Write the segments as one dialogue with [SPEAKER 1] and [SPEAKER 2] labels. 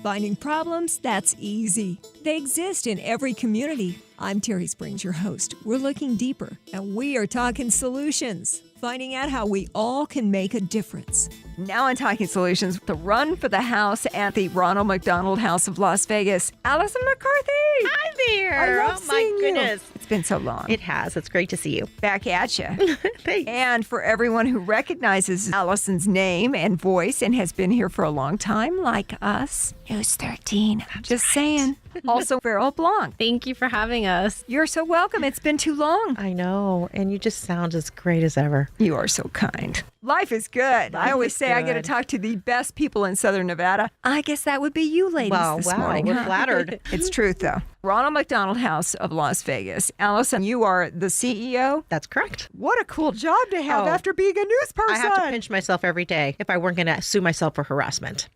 [SPEAKER 1] Finding problems, that's easy. They exist in every community. I'm Terry Springs, your host. We're looking deeper, and we are talking solutions, finding out how we all can make a difference. Now on Talking Solutions, the run for the house at the Ronald McDonald House of Las Vegas, Alyson McCarthy.
[SPEAKER 2] Hi there.
[SPEAKER 1] I love
[SPEAKER 2] my goodness.
[SPEAKER 1] You. It's been so long.
[SPEAKER 2] It has. It's great to see you.
[SPEAKER 1] Back at you.
[SPEAKER 2] Thanks.
[SPEAKER 1] And for everyone who recognizes Alyson's name and voice and has been here for a long time, like us, who's 13. Just saying. Also, Ferell Blanc.
[SPEAKER 3] Thank you for having us.
[SPEAKER 1] You're so welcome. It's been too long.
[SPEAKER 2] I know. And you just sound as great as ever.
[SPEAKER 1] You are so kind. Life is good. I always say I get to talk to the best people in Southern Nevada. I guess that would be you ladies this morning.
[SPEAKER 2] We're flattered.
[SPEAKER 1] It's truth, though. Ronald McDonald House of Las Vegas. Alyson, you are the CEO?
[SPEAKER 2] That's correct.
[SPEAKER 1] What a cool job to have after being a news person.
[SPEAKER 2] I have to pinch myself every day if I weren't going to sue myself for harassment.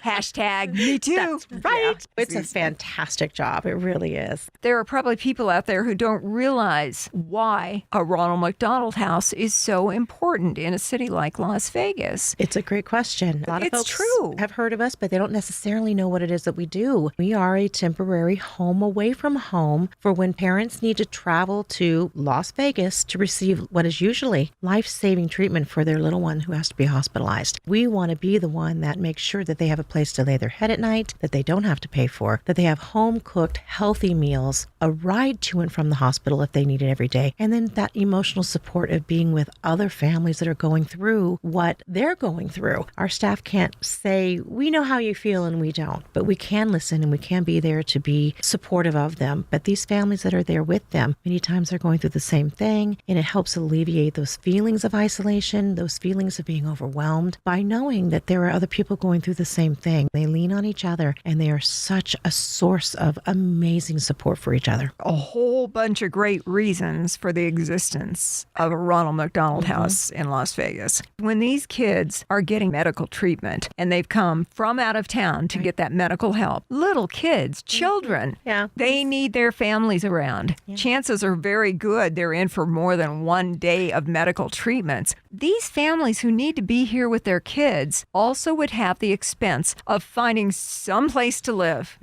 [SPEAKER 1] Hashtag me too.
[SPEAKER 2] That's right.
[SPEAKER 1] Yeah.
[SPEAKER 2] It's a fantastic job. It really is.
[SPEAKER 1] There are probably people out there who don't realize why a Ronald McDonald House is so important in a city like Las Vegas.
[SPEAKER 2] It's a great question. A lot of folks
[SPEAKER 1] true.
[SPEAKER 2] have heard of us, but they don't necessarily know what it is that we do. We are a temporary home away from home for when parents need to travel to Las Vegas to receive what is usually life-saving treatment for their little one who has to be hospitalized. We want to be the one that makes sure that they have a place to lay their head at night, that they don't have to pay for, that they have home-cooked, healthy meals, a ride to and from the hospital if they need it every day, and then that emotional support of being with other families that are going through what they're going through. Our staff can't say, we know how you feel and we don't, but we can listen and we can be there to be supportive of them. But these families that are there with them, many times they're going through the same thing, and it helps alleviate those feelings of isolation, those feelings of being overwhelmed by knowing that there are other people going through the same thing. They lean on each other, and they are such a source of amazing support for each other.
[SPEAKER 1] A whole bunch of great reasons for the existence of a Ronald McDonald House in Las Vegas. When these kids are getting medical treatment and they've come from out of town to get that medical help, little kids, children, they need their families around. Chances are very good they're in for more than one day of medical treatments. These families who need to be here with their kids also would have the expense of finding some place to live,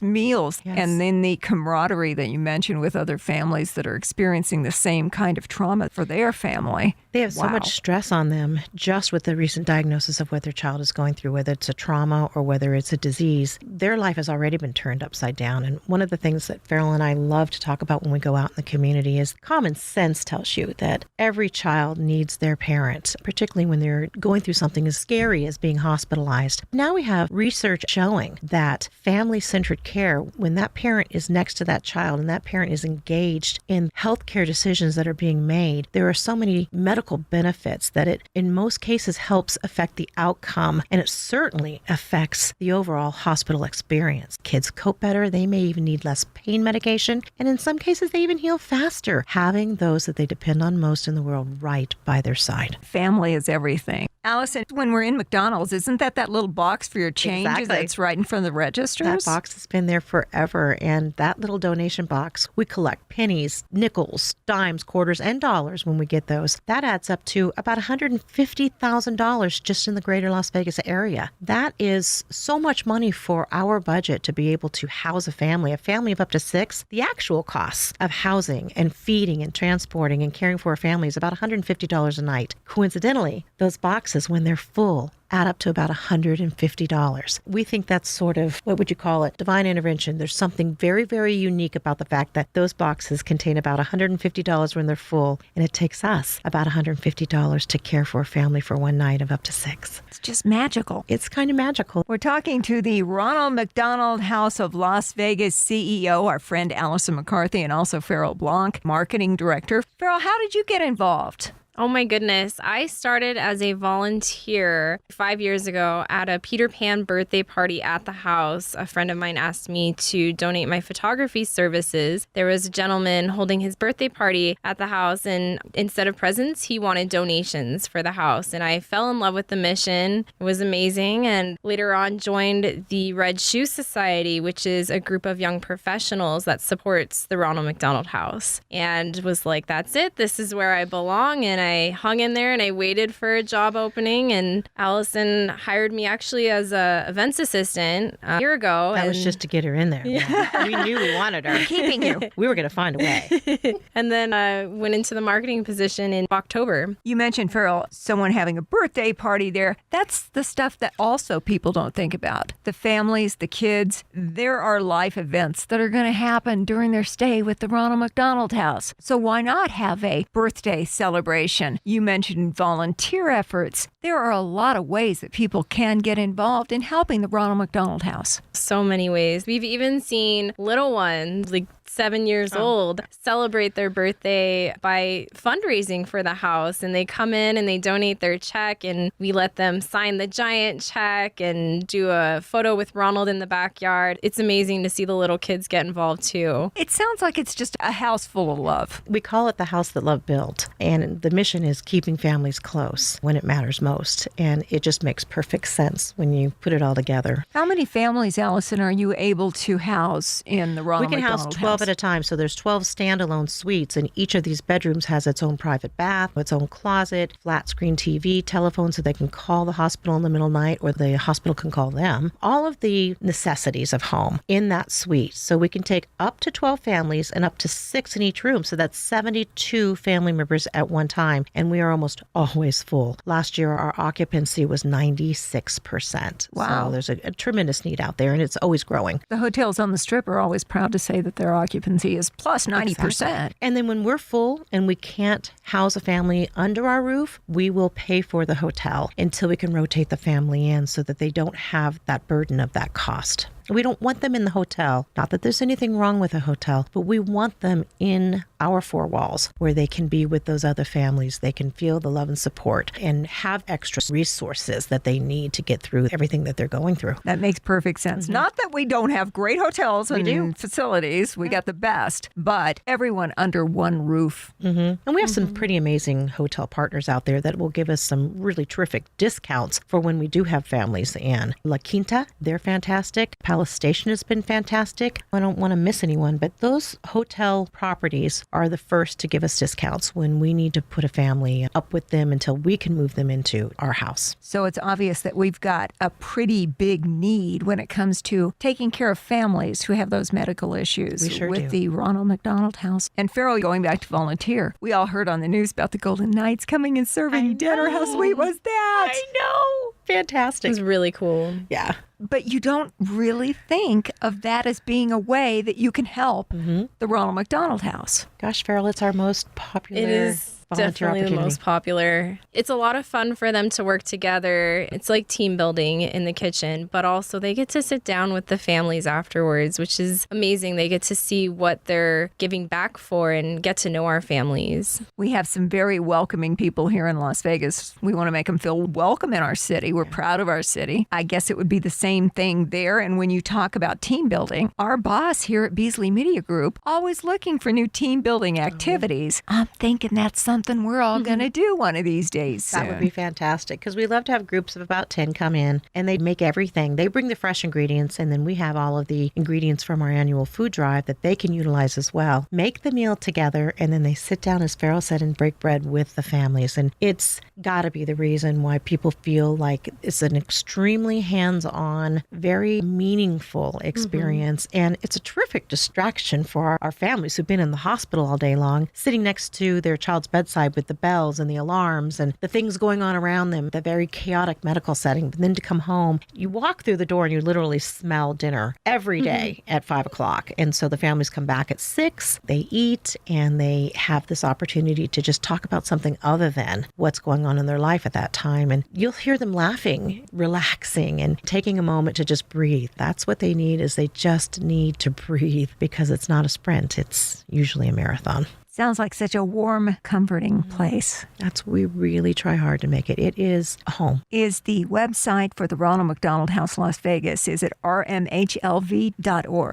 [SPEAKER 1] meals, and then the camaraderie that you mentioned with other families that are experiencing the same kind of trauma for their family.
[SPEAKER 2] They have so much stress on them just with the recent diagnosis of what their child is going through, whether it's a trauma or whether it's a disease. Their life has already been turned upside down. And one of the things that Ferell and I love to talk about when we go out in the community is common sense tells you that every child needs their parent, particularly when they're going through something as scary as being hospitalized. Now we have research showing that family-centered care, when that parent is next to that child and that parent is engaged in healthcare decisions that are being made, there are so many medical benefits that it, in most cases, helps affect the outcome, and it certainly affects the overall hospital experience. Kids cope better. They may even need less pain medication, and in some cases, they even heal faster, having those that they depend on most in the world right by their side.
[SPEAKER 1] Family is everything. Alyson, when we're in McDonald's, isn't that little box for your change that's right in front of the registers?
[SPEAKER 2] That box has been there forever, and that little donation box, we collect pennies, nickels, dimes, quarters, and dollars when we get those. That adds up to about $150,000 just in the greater Las Vegas area. That is so much money for our budget to be able to house a family of up to 6. The actual costs of housing and feeding and transporting and caring for a family is about $150 a night. Coincidentally, those boxes, when they're full, add up to about $150. We think that's sort of, what would you call it, divine intervention. There's something very, very unique about the fact that those boxes contain about $150 when they're full, and it takes us about $150 to care for a family for one night of up to 6.
[SPEAKER 1] It's just magical.
[SPEAKER 2] It's kind of magical.
[SPEAKER 1] We're talking to the Ronald McDonald House of Las Vegas CEO, our friend Alyson McCarthy, and also Ferell Blanc, marketing director. Ferell, how did you get involved?
[SPEAKER 3] Oh my goodness. I started as a volunteer 5 years ago at a Peter Pan birthday party at the house. A friend of mine asked me to donate my photography services. There was a gentleman holding his birthday party at the house, and instead of presents, he wanted donations for the house. And I fell in love with the mission. It was amazing. And later on joined the Red Shoe Society, which is a group of young professionals that supports the Ronald McDonald House. And was like, that's it. This is where I belong. And I hung in there and I waited for a job opening. And Alyson hired me actually as a events assistant a year ago.
[SPEAKER 2] That was just to get her in there. Yeah. We knew we wanted her.
[SPEAKER 1] Keeping you.
[SPEAKER 2] We were going to find a way.
[SPEAKER 3] And then I went into the marketing position in October.
[SPEAKER 1] You mentioned, Ferell, someone having a birthday party there. That's the stuff that also people don't think about. The families, the kids, there are life events that are going to happen during their stay with the Ronald McDonald House. So why not have a birthday celebration? You mentioned volunteer efforts. There are a lot of ways that people can get involved in helping the Ronald McDonald House.
[SPEAKER 3] So many ways. We've even seen little ones, like 7 years old, celebrate their birthday by fundraising for the house. And they come in and they donate their check, and we let them sign the giant check and do a photo with Ronald in the backyard. It's amazing to see the little kids get involved too.
[SPEAKER 1] It sounds like it's just a house full of love.
[SPEAKER 2] We call it the house that love built. And the mission is keeping families close when it matters most. And it just makes perfect sense when you put it all together.
[SPEAKER 1] How many families, Alyson, are you able to house in the Ronald
[SPEAKER 2] We can
[SPEAKER 1] McDonald
[SPEAKER 2] house 12
[SPEAKER 1] House?
[SPEAKER 2] at a time. So there's 12 standalone suites, and each of these bedrooms has its own private bath, its own closet, flat screen TV, telephone so they can call the hospital in the middle of the night, or the hospital can call them. All of the necessities of home in that suite. So we can take up to 12 families and up to 6 in each room. So that's 72 family members at one time. And we are almost always full. Last year, our occupancy was 96%.
[SPEAKER 1] Wow.
[SPEAKER 2] So there's a tremendous need out there, and it's always growing.
[SPEAKER 1] The hotels on the Strip are always proud to say that their occupancy is plus 90%.
[SPEAKER 2] Exactly. And then when we're full and we can't house a family under our roof, we will pay for the hotel until we can rotate the family in so that they don't have that burden of that cost. We don't want them in the hotel. Not that there's anything wrong with a hotel, but we want them in our 4 walls where they can be with those other families. They can feel the love and support and have extra resources that they need to get through everything that they're going through.
[SPEAKER 1] That makes perfect sense. Not that we don't have great hotels and facilities. We got the best, but everyone under one roof.
[SPEAKER 2] And we have some pretty amazing hotel partners out there that will give us some really terrific discounts for when we do have families in. La Quinta, they're fantastic. Palace Station has been fantastic. I don't want to miss anyone, but those hotel properties are the first to give us discounts when we need to put a family up with them until we can move them into our house.
[SPEAKER 1] So it's obvious that we've got a pretty big need when it comes to taking care of families who have those medical issues
[SPEAKER 2] We sure
[SPEAKER 1] with
[SPEAKER 2] do.
[SPEAKER 1] the Ronald McDonald House. And Ferell, going back to volunteer, we all heard on the news about the Golden Knights coming and serving you dinner. How sweet was that?
[SPEAKER 2] I know. Fantastic.
[SPEAKER 3] It was really cool.
[SPEAKER 2] Yeah.
[SPEAKER 1] But you don't really think of that as being a way that you can help the Ronald McDonald House.
[SPEAKER 2] Gosh, Ferell, it's our most popular
[SPEAKER 3] It is
[SPEAKER 2] volunteer
[SPEAKER 3] definitely
[SPEAKER 2] opportunity.
[SPEAKER 3] the most popular. It's a lot of fun for them to work together. It's like team building in the kitchen, but also they get to sit down with the families afterwards, which is amazing. They get to see what they're giving back for and get to know our families.
[SPEAKER 1] We have some very welcoming people here in Las Vegas. We want to make them feel welcome in our city. We're proud of our city. I guess it would be the same thing there. And when you talk about team building, our boss here at Beasley Media Group, always looking for new team building activities. I'm thinking that's something we're all going to do one of these days soon.
[SPEAKER 2] That would be fantastic because we love to have groups of about 10 come in and they make everything. They bring the fresh ingredients and then we have all of the ingredients from our annual food drive that they can utilize as well. Make the meal together and then they sit down, as Ferell said, and break bread with the families. And it's got to be the reason why people feel like it's an extremely hands-on, very meaningful experience. And it's a terrific distraction for our families who've been in the hospital all day long, sitting next to their child's bedside with the bells and the alarms and the things going on around them, the very chaotic medical setting. But then to come home, you walk through the door and you literally smell dinner every day at 5 o'clock. And so the families come back at 6, they eat, and they have this opportunity to just talk about something other than what's going on in their life at that time. And you'll hear them laughing, relaxing, and taking a moment to just breathe. That's what they need, is they just need to breathe, because it's not a sprint. It's usually a marathon.
[SPEAKER 1] Sounds like such a warm, comforting place.
[SPEAKER 2] We really try hard to make it. It is a home.
[SPEAKER 1] Is the website for the Ronald McDonald House Las Vegas, is it rmhlv.org?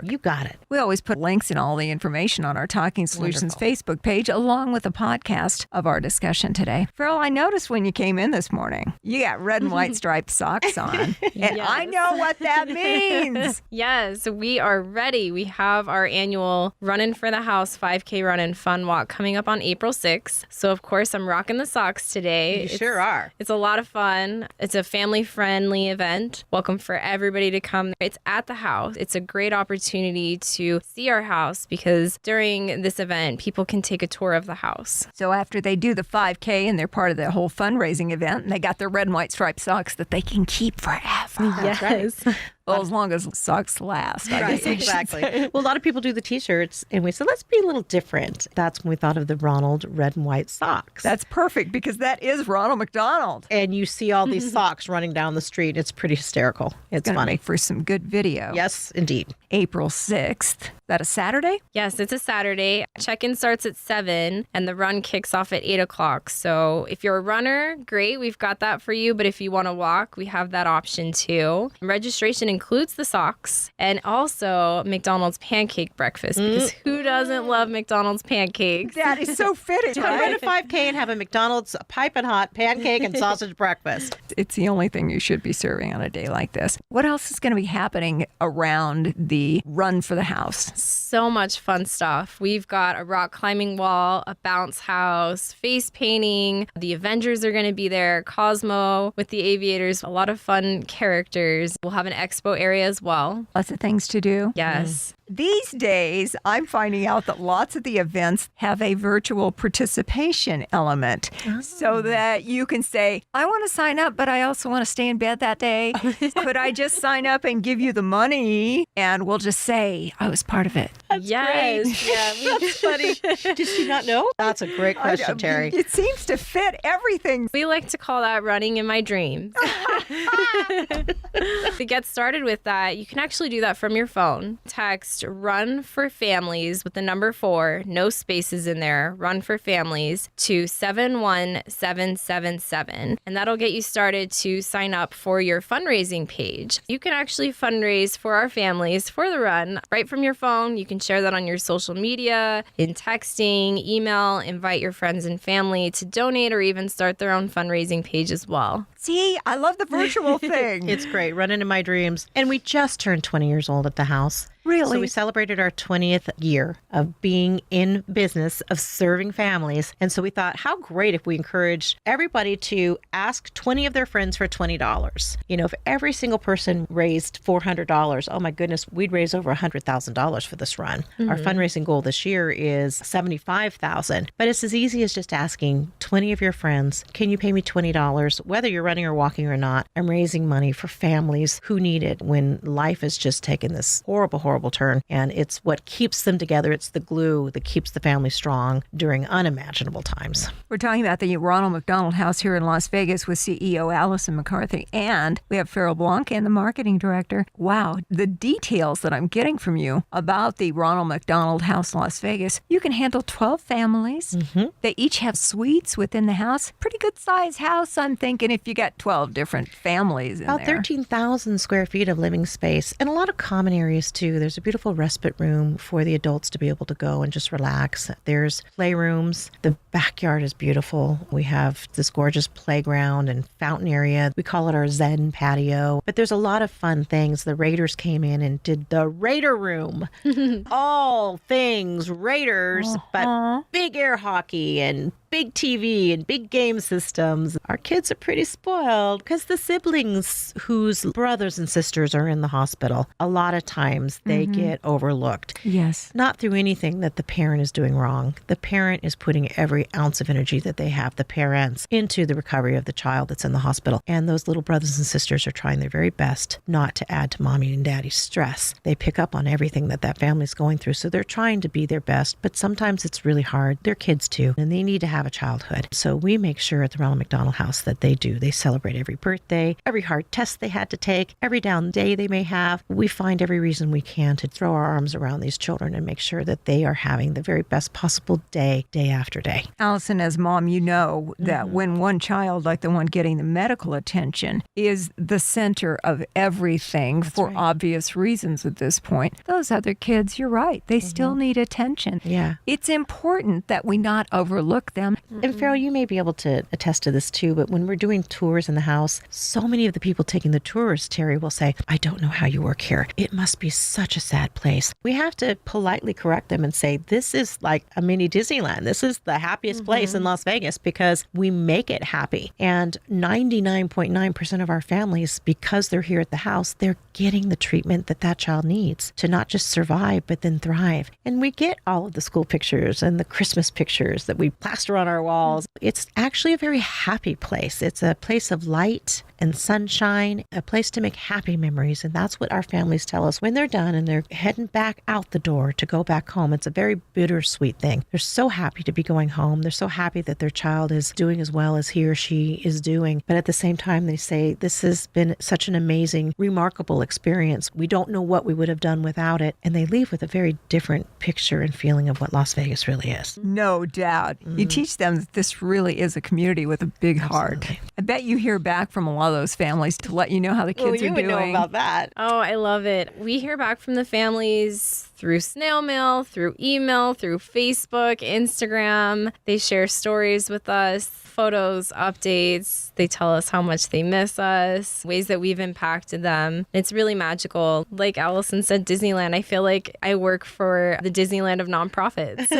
[SPEAKER 2] You got it.
[SPEAKER 1] We always put links and all the information on our Talking Solutions Facebook page, along with a podcast of our discussion today. Ferell, I noticed when you came in this morning, you got red and white striped socks on. And
[SPEAKER 3] Yes.
[SPEAKER 1] I know what that means.
[SPEAKER 3] Yes, we are ready. We have our annual Runnin' for the House 5K Run and Fun Walk walk coming up on April 6th. So, of course, I'm rocking the socks today.
[SPEAKER 2] You sure are.
[SPEAKER 3] It's a lot of fun. It's a family-friendly event. Welcome for everybody to come. It's at the house. It's a great opportunity to see our house because during this event, people can take a tour of the house.
[SPEAKER 1] So after they do the 5K and they're part of the whole fundraising event, and they got their red and white striped socks that they can keep forever.
[SPEAKER 2] That's right.
[SPEAKER 1] Well, as long as socks last, I
[SPEAKER 2] Right,
[SPEAKER 1] guess I should
[SPEAKER 2] exactly.
[SPEAKER 1] say.
[SPEAKER 2] Well, a lot of people do the T-shirts, and we said, let's be a little different. That's when we thought of the Ronald red and white socks.
[SPEAKER 1] That's perfect because that is Ronald McDonald.
[SPEAKER 2] And you see all these socks running down the street. It's pretty hysterical. It's
[SPEAKER 1] Gonna
[SPEAKER 2] funny.
[SPEAKER 1] make for some good video.
[SPEAKER 2] Yes, indeed.
[SPEAKER 1] April 6th. That a Saturday?
[SPEAKER 3] Yes, it's a Saturday. Check-in starts at 7 and the run kicks off at 8 o'clock. So if you're a runner, great, we've got that for you. But if you want to walk, we have that option too. Registration includes the socks and also McDonald's pancake breakfast because who doesn't love McDonald's pancakes?
[SPEAKER 1] That is so fitting,
[SPEAKER 2] Come run
[SPEAKER 1] right?
[SPEAKER 2] a 5K and have a McDonald's piping hot pancake and sausage breakfast.
[SPEAKER 1] It's the only thing you should be serving on a day like this. What else is going to be happening around the run for the house?
[SPEAKER 3] So much fun stuff. We've got a rock climbing wall, a bounce house, face painting. The Avengers are going to be there, Cosmo with the aviators, a lot of fun characters. We'll have an expo area as well.
[SPEAKER 1] Lots of things to do.
[SPEAKER 3] Yes.
[SPEAKER 1] These days, I'm finding out that lots of the events have a virtual participation element so that you can say, I want to sign up, but I also want to stay in bed that day. Could I just sign up and give you the money? And we'll just say, I was part of it.
[SPEAKER 3] Yes. Yeah.
[SPEAKER 2] That's funny. Did she not know? That's a great question, Terry.
[SPEAKER 1] It seems to fit everything.
[SPEAKER 3] We like to call that running in my dreams. To get started with that, you can actually do that from your phone. Text Run for Families with the number 4, no spaces in there, Run for Families to 71777. And that'll get you started to sign up for your fundraising page. You can actually fundraise for our families for the run right from your phone. You can share that on your social media, in texting, email, invite your friends and family to donate or even start their own fundraising page as well.
[SPEAKER 1] See, I love the virtual thing.
[SPEAKER 2] It's great. Running in my dreams. And we just turned 20 years old at the house.
[SPEAKER 1] Really?
[SPEAKER 2] So we celebrated our 20th year of being in business, of serving families. And so we thought, how great if we encouraged everybody to ask 20 of their friends for $20. You know, if every single person raised $400, oh my goodness, we'd raise over $100,000 for this run. Our fundraising goal this year is $75,000. But it's as easy as just asking 20 of your friends, can you pay me $20? Whether you're running or walking or not, I'm raising money for families who need it when life has just taken this horrible turn. And it's what keeps them together. It's the glue that keeps the family strong during unimaginable times.
[SPEAKER 1] We're talking about the Ronald McDonald House here in Las Vegas with CEO Alyson McCarthy, and we have Ferell Blanc and the marketing director. Wow, the details that I'm getting from you about the Ronald McDonald House Las Vegas. You can handle 12 families. They each have suites within the house. Pretty good size house, I'm thinking, if you got 12 different families in
[SPEAKER 2] About
[SPEAKER 1] there.
[SPEAKER 2] 13,000 square feet of living space and a lot of common areas too. There's a beautiful respite room for the adults to be able to go and just relax. There's playrooms. The backyard is beautiful. We have this gorgeous playground and fountain area. We call it our Zen patio. But there's a lot of fun things. The Raiders came in and did the Raider room. All things Raiders, but big air hockey and big TV and big game systems. Our kids are pretty spoiled because the siblings whose brothers and sisters are in the hospital, a lot of times they get overlooked.
[SPEAKER 1] Yes.
[SPEAKER 2] Not through anything that the parent is doing wrong. The parent is putting every ounce of energy that they have, the parents, into the recovery of the child that's in the hospital. And those little brothers and sisters are trying their very best not to add to mommy and daddy's stress. They pick up on everything that family's going through. So they're trying to be their best, but sometimes it's really hard. They're kids too, and they need to have a childhood. So we make sure at the Ronald McDonald House that they do. They celebrate every birthday, every hard test they had to take, every down day they may have. We find every reason we can to throw our arms around these children and make sure that they are having the very best possible day, day after day.
[SPEAKER 1] Alyson, as mom, you know that when one child, like the one getting the medical attention, is the center of everything for obvious reasons at this point, those other kids, you're right, they still need attention.
[SPEAKER 2] Yeah.
[SPEAKER 1] It's important that we not overlook them them.
[SPEAKER 2] And Ferell, you may be able to attest to this too, but when we're doing tours in the house, so many of the people taking the tours, Terry, will say, I don't know how you work here. It must be such a sad place. We have to politely correct them and say, this is like a mini Disneyland. This is the happiest place in Las Vegas because we make it happy. And 99.9% of our families, because they're here at the house, they're getting the treatment that that child needs to not just survive, but then thrive. And we get all of the school pictures and the Christmas pictures that we plaster on our walls. It's actually a very happy place. It's a place of light and sunshine, a place to make happy memories. And that's what our families tell us when they're done and they're heading back out the door to go back home. It's a very bittersweet thing. They're so happy to be going home. They're so happy that their child is doing as well as he or she is doing. But at the same time, they say, this has been such an amazing, remarkable experience. We don't know what we would have done without it. And they leave with a very different picture and feeling of what Las Vegas really is.
[SPEAKER 1] No doubt. You teach them that this really is a community with a big heart. I bet you hear back from a lot of those families to let you know how the kids are doing.
[SPEAKER 2] Would know about that.
[SPEAKER 3] Oh, I love it. We hear back from the families through snail mail, through email, through Facebook, Instagram. They share stories with us, photos, updates. They tell us how much they miss us, ways that we've impacted them. It's really magical. Like Alyson said, Disneyland, I feel like I work for the Disneyland of nonprofits.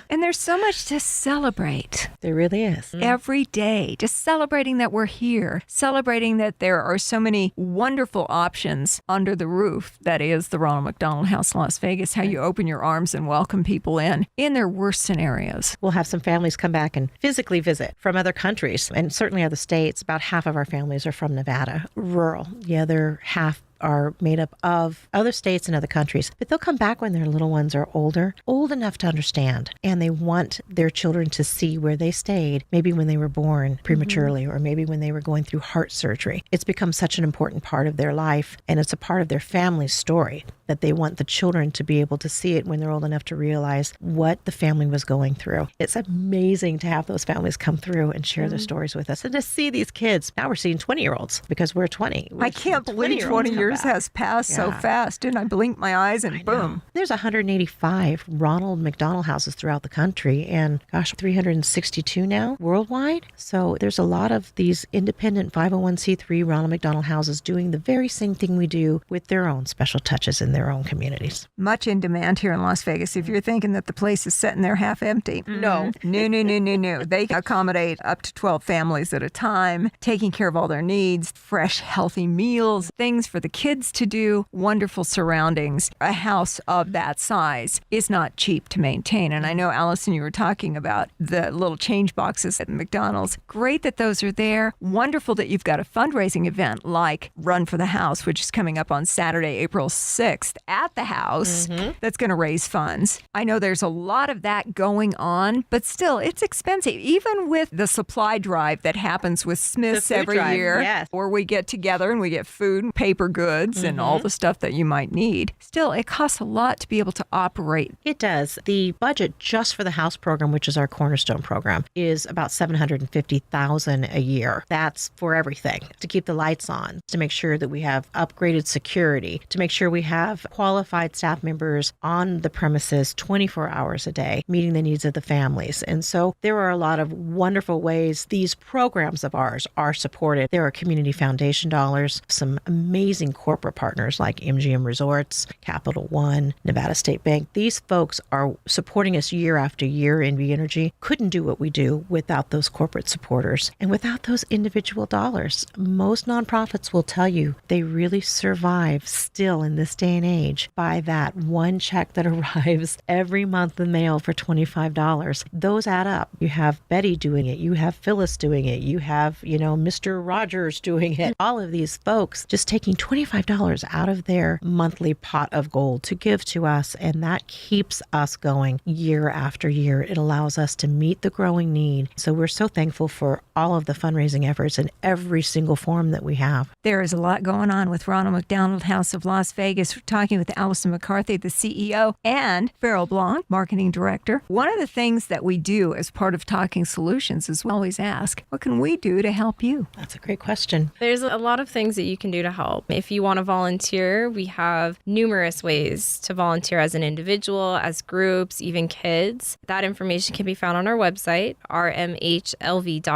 [SPEAKER 1] And there's so much to celebrate.
[SPEAKER 2] There really is.
[SPEAKER 1] Every day, just celebrating that we're here, celebrating that there are so many wonderful options under the roof that is the Ronald McDonald House in Las Vegas, how you open your arms and welcome people in their worst scenarios.
[SPEAKER 2] We'll have some families come back and physically visit from other countries and certainly other states. About half of our families are from Nevada, rural. The other half are made up of other states and other countries. But they'll come back when their little ones are older, old enough to understand. And they want their children to see where they stayed, maybe when they were born prematurely, or maybe when they were going through heart surgery. It's become such an important part of their life, and it's a part of their family's story that they want the children to be able to see it when they're old enough to realize what the family was going through. It's amazing to have those families come through and share their stories with us and to see these kids. Now we're seeing 20-year-olds because we're 20.
[SPEAKER 1] I can't believe 20 years has passed so fast. Didn't I blink my eyes and boom.
[SPEAKER 2] There's 185 Ronald McDonald houses throughout the country and 362 now worldwide. So there's a lot of these independent 501c3 Ronald McDonald houses doing the very same thing we do with their own special touches in their own communities.
[SPEAKER 1] Much in demand here in Las Vegas. If you're thinking that the place is sitting there half empty, no. They accommodate up to 12 families at a time, taking care of all their needs, fresh, healthy meals, things for the kids to do, wonderful surroundings. A house of that size is not cheap to maintain. And I know, Alyson, you were talking about the little change boxes at McDonald's. Great that those are there. Wonderful that you've got a fundraising event like Run for the House, which is coming up on Saturday, April 6th at the house that's going to raise funds. I know there's a lot of that going on, but still, it's expensive. Even with the supply drive that happens with Smith's every year, where we get together and we get food, paper goods, and all the stuff that you might need. Still, it costs a lot to be able to operate.
[SPEAKER 2] It does. The budget just for the house program, which is our cornerstone program, is about $750,000 a year. That's for everything. To keep the lights on, to make sure that we have upgraded security, to make sure we have qualified staff members on the premises 24 hours a day, meeting the needs of the families. And so there are a lot of wonderful ways these programs of ours are supported. There are community foundation dollars, some amazing corporate partners like MGM Resorts, Capital One, Nevada State Bank. These folks are supporting us year after year. NV Energy couldn't do what we do without those corporate supporters and without those individual dollars. Most nonprofits will tell you they really survive still in this day and age by that one check that arrives every month in the mail for $25. Those add up. You have Betty doing it. You have Phyllis doing it. You have, Mr. Rogers doing it. All of these folks just taking $25 out of their monthly pot of gold to give to us. And that keeps us going year after year. It allows us to meet the growing need. So we're so thankful for all of the fundraising efforts in every single form that we have.
[SPEAKER 1] There is a lot going on with Ronald McDonald House of Las Vegas. talking with Alyson McCarthy, the CEO, and Ferell Blanc, Marketing Director. One of the things that we do as part of Talking Solutions is we always ask, what can we do to help you?
[SPEAKER 2] That's a great question.
[SPEAKER 3] There's a lot of things that you can do to help. If you want to volunteer, we have numerous ways to volunteer as an individual, as groups, even kids. That information can be found on our website, rmhlv.org.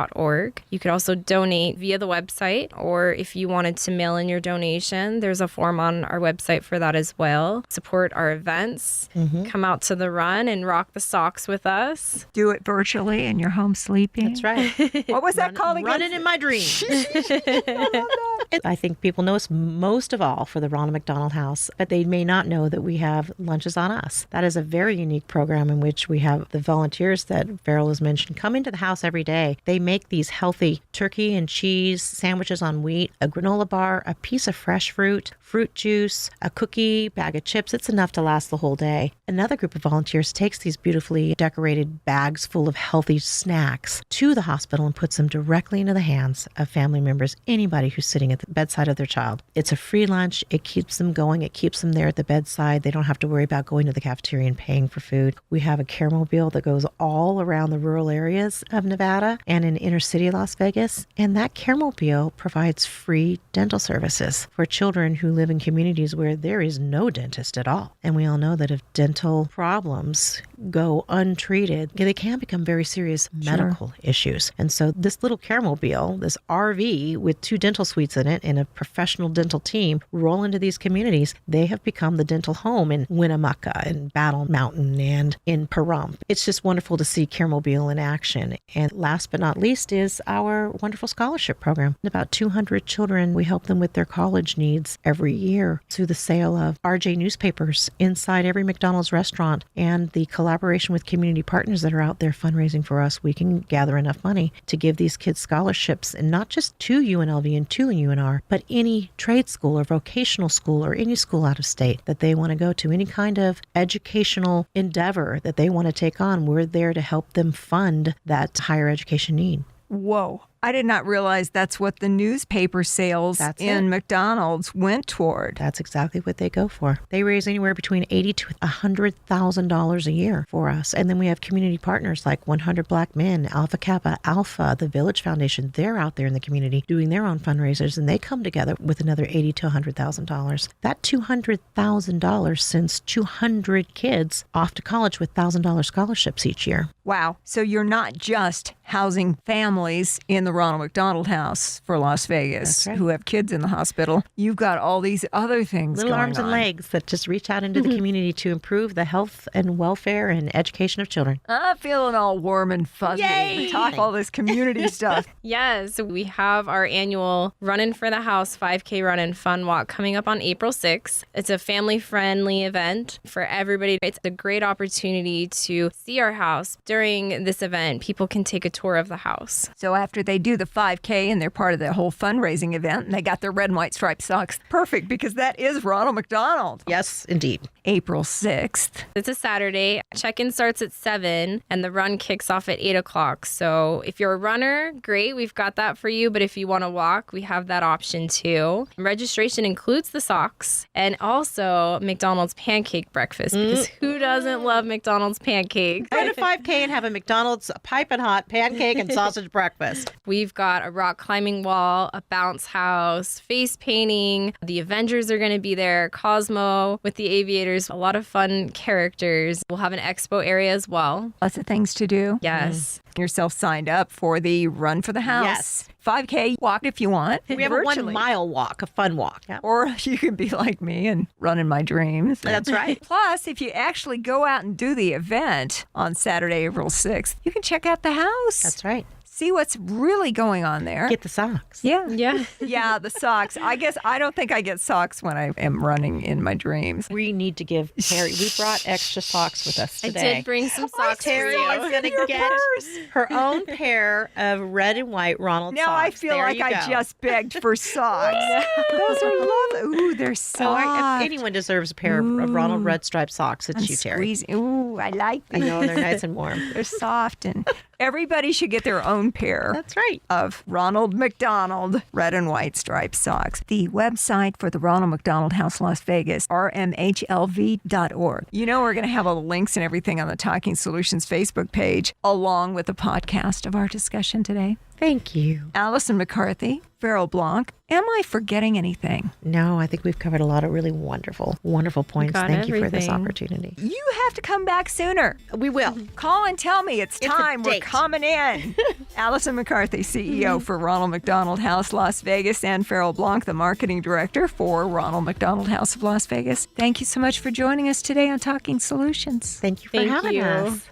[SPEAKER 3] You could also donate via the website, or if you wanted to mail in your donation, there's a form on our website for that as well. Support our events, come out to the run and rock the socks with us.
[SPEAKER 1] Do it virtually and you're home sleeping.
[SPEAKER 2] That's right.
[SPEAKER 1] What was that called again?
[SPEAKER 2] Running in my dreams. I think people know us most of all for the Ronald McDonald House, but they may not know that we have Lunches on Us. That is a very unique program in which we have the volunteers that Ferell has mentioned come into the house every day. They make these healthy turkey and cheese sandwiches on wheat, a granola bar, a piece of fresh fruit, fruit juice, a cookie, bag of chips. It's enough to last the whole day. Another group of volunteers takes these beautifully decorated bags full of healthy snacks to the hospital and puts them directly into the hands of family members, anybody who's sitting at the bedside of their child. It's a free lunch. It keeps them going. It keeps them there at the bedside. They don't have to worry about going to the cafeteria and paying for food. We have a Caremobile that goes all around the rural areas of Nevada and in inner city Las Vegas. And that Caremobile provides free dental services for children who live in communities where there is no dentist at all. And we all know that if dental problems go untreated, they can become very serious medical issues. And so this little Caremobile, this RV with 2 dental suites in it and a professional dental team roll into these communities. They have become the dental home in Winnemucca and Battle Mountain and in Pahrump. It's just wonderful to see Caremobile in action. And last but not least is our wonderful scholarship program. About 200 children, we help them with their college needs every year through the sale of RJ newspapers inside every McDonald's restaurant and the collaboration with community partners that are out there fundraising for us. We can gather enough money to give these kids scholarships, and not just to UNLV and to UNR, but any trade school or vocational school or any school out of state that they want to go to, any kind of educational endeavor that they want to take on. We're there to help them fund that higher education need.
[SPEAKER 1] Whoa. I did not realize that's what the newspaper sales in McDonald's went toward.
[SPEAKER 2] That's exactly what they go for. They raise anywhere between $80,000 to $100,000 a year for us. And then we have community partners like 100 Black Men, Alpha Kappa, Alpha, the Village Foundation. They're out there in the community doing their own fundraisers, and they come together with another $80,000 to $100,000. That $200,000 sends 200 kids off to college with $1,000 scholarships each year.
[SPEAKER 1] Wow. So you're not just housing families in the Ronald McDonald House for Las Vegas who have kids in the hospital. You've got all these other things
[SPEAKER 2] Little
[SPEAKER 1] going
[SPEAKER 2] arms and legs that just reach out into the community to improve the health and welfare and education of children.
[SPEAKER 1] I'm feeling all warm and fuzzy.
[SPEAKER 2] Yay!
[SPEAKER 1] Talk all this community stuff.
[SPEAKER 3] Yes, we have our annual Runnin' for the House 5K Run and Fun Walk coming up on April 6th. It's a family-friendly event for everybody. It's a great opportunity to see our house. During this event, people can take a tour of the house.
[SPEAKER 1] So after they do the 5K and they're part of the whole fundraising event and they got their red and white striped socks, perfect, because that is Ronald McDonald.
[SPEAKER 2] Yes, indeed.
[SPEAKER 1] April 6th.
[SPEAKER 3] It's a Saturday. Check-in starts at 7 and the run kicks off at 8 o'clock. So if you're a runner, great, we've got that for you. But if you want to walk, we have that option too. Registration includes the socks and also McDonald's pancake breakfast, because who doesn't love McDonald's pancake?
[SPEAKER 2] Run a 5K and have a McDonald's piping hot pancake and sausage breakfast.
[SPEAKER 3] We've got a rock climbing wall, a bounce house, face painting. The Avengers are going to be there, Cosmo with the aviators, a lot of fun characters. We'll have an expo area as well.
[SPEAKER 1] Lots of things to do.
[SPEAKER 3] Yes.
[SPEAKER 1] Yourself signed up for the Run for the House.
[SPEAKER 2] Yes.
[SPEAKER 1] 5K walk if you want.
[SPEAKER 2] We have
[SPEAKER 1] virtually.
[SPEAKER 2] a 1 mile walk, a fun walk. Yep.
[SPEAKER 1] Or you can be like me and run in my dreams.
[SPEAKER 2] That's right.
[SPEAKER 1] Plus, if you actually go out and do the event on Saturday, April 6th, you can check out the house.
[SPEAKER 2] That's right.
[SPEAKER 1] See what's really going on there.
[SPEAKER 2] Get the socks.
[SPEAKER 1] Yeah.
[SPEAKER 3] Yeah.
[SPEAKER 1] Yeah, the socks. I don't think I get socks when I am running in my dreams.
[SPEAKER 2] We need to give Terry, we brought extra socks with us today.
[SPEAKER 3] I did bring some socks for
[SPEAKER 2] Terry
[SPEAKER 3] you.
[SPEAKER 2] is going to get her own pair of red and white Ronald
[SPEAKER 1] Now
[SPEAKER 2] socks.
[SPEAKER 1] I feel
[SPEAKER 2] There
[SPEAKER 1] like
[SPEAKER 2] you
[SPEAKER 1] I
[SPEAKER 2] go.
[SPEAKER 1] just begged for socks. Those are lovely. Ooh, they're
[SPEAKER 2] So
[SPEAKER 1] soft.
[SPEAKER 2] if anyone deserves a pair of Ronald red striped socks, it's you, Terry.
[SPEAKER 1] Squeeze. Ooh, I like
[SPEAKER 2] I
[SPEAKER 1] them.
[SPEAKER 2] know they're nice and warm.
[SPEAKER 1] They're soft and Everybody should get their own pair.
[SPEAKER 2] That's right.
[SPEAKER 1] Of Ronald McDonald red and white striped socks. The website for the Ronald McDonald House Las Vegas, rmhlv.org. You know, we're going to have all the links and everything on the Talking Solutions Facebook page, along with the podcast of our discussion today.
[SPEAKER 2] Thank you.
[SPEAKER 1] Alyson McCarthy Ferell Blanc. Am I forgetting anything?
[SPEAKER 2] No, I think we've covered a lot of really wonderful points. Thank you for this opportunity.
[SPEAKER 1] You have to come back sooner.
[SPEAKER 2] We will.
[SPEAKER 1] Call and tell me it's time. We're coming in. Alyson McCarthy, CEO for Ronald McDonald House Las Vegas, and Ferell Blanc, the marketing director for Ronald McDonald House of Las Vegas. Thank you so much for joining us today on Talking Solutions.
[SPEAKER 2] Thank you for having us.